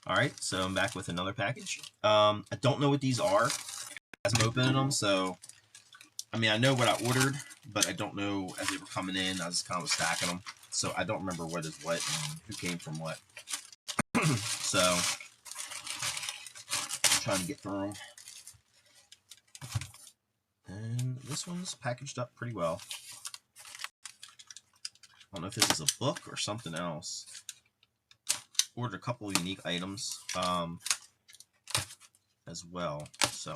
Alright, so I'm back with another package. I don't know what these are as I'm opening them, so I mean I know what I ordered, but I don't know as they were coming in. I was kind of stacking them, so I don't remember what is what and who came from what. So I'm trying to get through them. And this one's packaged up pretty well. I don't know if this is a book or something else. Ordered a couple of unique items as well, so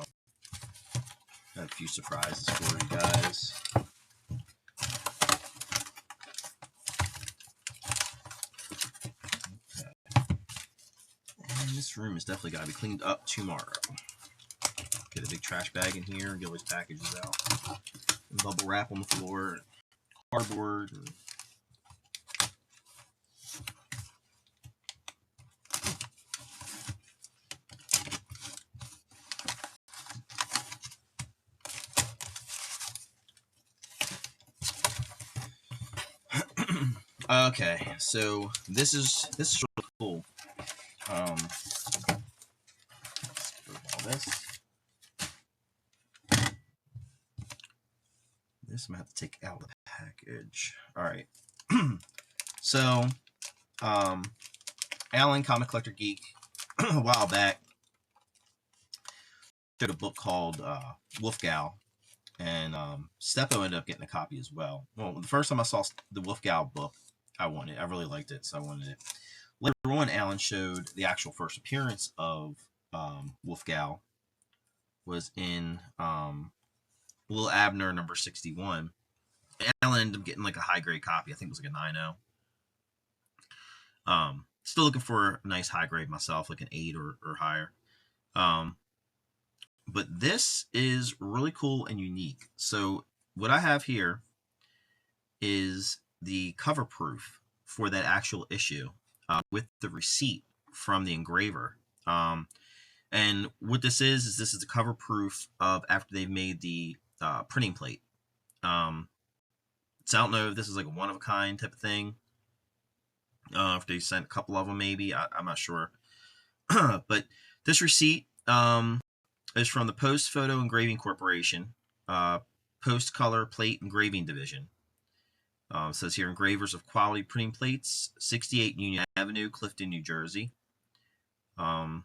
I have a few surprises for you guys. Okay. And this room has definitely got to be cleaned up tomorrow. Get a big trash bag in here and get all these packages out. And bubble wrap on the floor, and cardboard. And okay, so this is really cool. All this. This I'm gonna have to take out of the package. All right. So, Alan, Comic Collector Geek, a while back, did a book called Wolf Gal, and Steppo ended up getting a copy as well. Well, the first time I saw the Wolf Gal book, I wanted it. I really liked it, so I wanted it. Later on, Alan showed the actual first appearance of Wolf Gal was in Little Abner number 61. Alan ended up getting like a high grade copy. I think it was like a 9.0. Still looking for a nice high grade myself, like an 8 or higher. But this is really cool and unique. So what I have here is the cover proof for that actual issue with the receipt from the engraver. And what this is this is the cover proof of after they've made the printing plate. So I don't know if this is like a one-of-a-kind type of thing. If they sent a couple of them, maybe. I'm not sure. But this receipt is from the Post Photo Engraving Corporation, Post Color Plate Engraving Division. It says here, engravers of quality printing plates, 68 Union Avenue, Clifton, New Jersey. And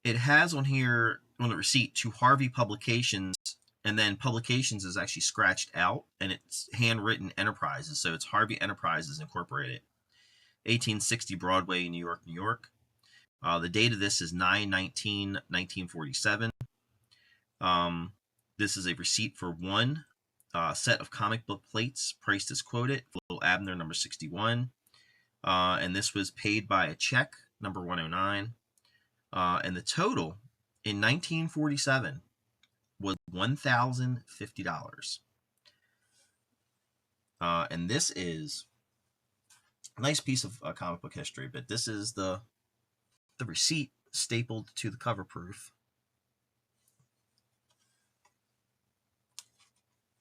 it has on here, on the receipt, to Harvey Publications, and then Publications is actually scratched out, and it's handwritten Enterprises, so it's Harvey Enterprises Incorporated, 1860 Broadway, New York, New York. The date of this is 9/19/1947. This is a receipt for one set of comic book plates, priced as quoted, Little Abner number 61. And this was paid by a check, number 109. And the total in 1947 was $1,050. And this is a nice piece of comic book history, but this is the receipt stapled to the cover proof.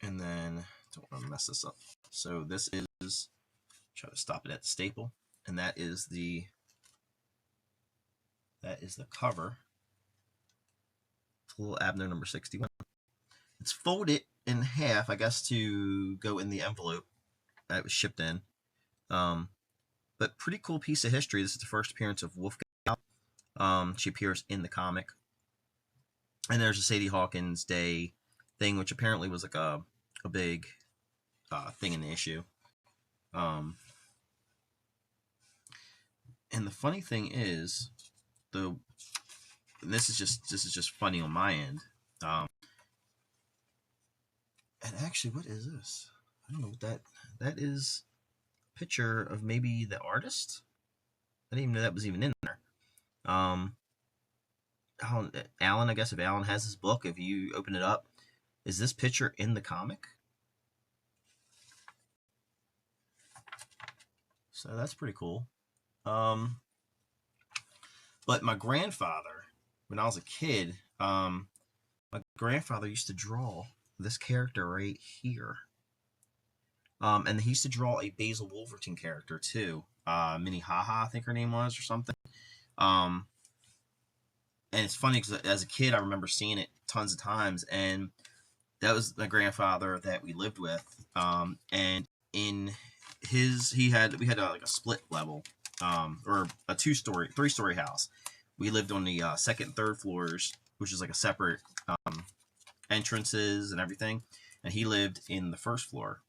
And then, don't want to mess this up. So this is, try to stop it at the staple, and that is the cover. Little Abner number 61. It's folded in half, I guess, to go in the envelope that it was shipped in. But pretty cool piece of history. This is the first appearance of Wolf Gal. She appears in the comic. And there's a Sadie Hawkins Day thing, which apparently was like a big thing in the issue. And the funny thing is, this is just funny on my end. And actually, what is this? I don't know what that is. A picture of maybe the artist. I didn't even know that was even in there. Alan, I guess if Alan has his book, if you open it up, is this picture in the comic? So that's pretty cool. But my grandfather, when I was a kid, my grandfather used to draw this character right here. And he used to draw a Basil Wolverton character too. Minnie Haha, I think her name was, or something. Um, and it's funny because as a kid, I remember seeing it tons of times, and that was my grandfather that we lived with. And in we had like a split level, or a 2-story, 3-story house. We lived on the second and third floors, which is like a separate entrances and everything. And he lived in the first floor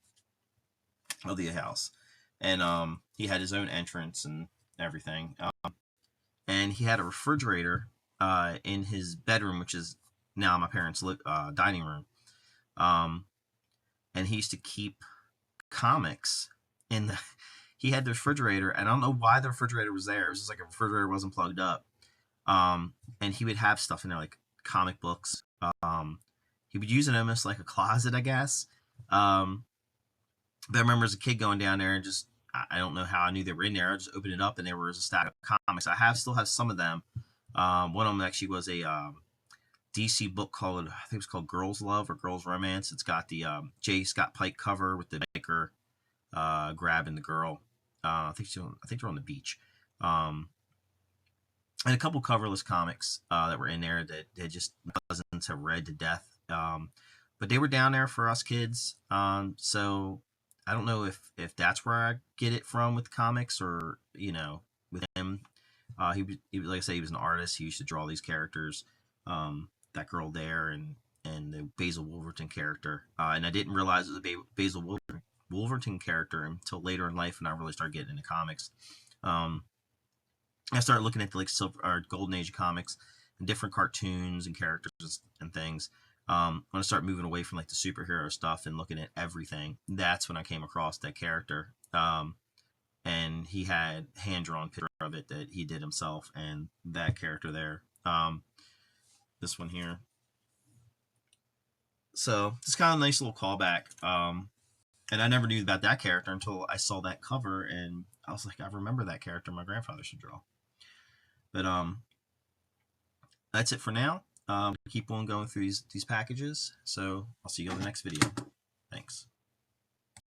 of the house, and he had his own entrance and everything. And he had a refrigerator in his bedroom, which is now my parents' dining room. Um, and he used to keep comics in the. He had the refrigerator, and I don't know why the refrigerator was there. It was just like a refrigerator wasn't plugged up. And he would have stuff in there like comic books. He would use it almost like a closet, I guess. But I remember as a kid going down there and just I don't know how I knew they were in there. I just opened it up and there was a stack of comics. Still have some of them. One of them actually was a DC book called, I think it was called Girls Love or Girls Romance. It's got the J. Scott Pike cover with the biker grabbing the girl. I think they're on the beach. And a couple coverless comics that were in there that just cousins have read to death. But they were down there for us kids. So I don't know if that's where I get it from with comics, or with him. He like I say, he was an artist. He used to draw these characters. That girl there and the Basil Wolverton character. And I didn't realize it was a Basil Wolverton character until later in life, and I really started getting into comics. I started looking at the silver or golden age of comics and different cartoons and characters and things. When I started moving away from like the superhero stuff and looking at everything, that's when I came across that character. And he had hand drawn picture of it that he did himself, and that character there. This one here. So it's kind of a nice little callback. And I never knew about that character until I saw that cover, and I was like, I remember that character my grandfather should draw. But that's it for now. Keep on going through these packages. So I'll see you on the next video. Thanks.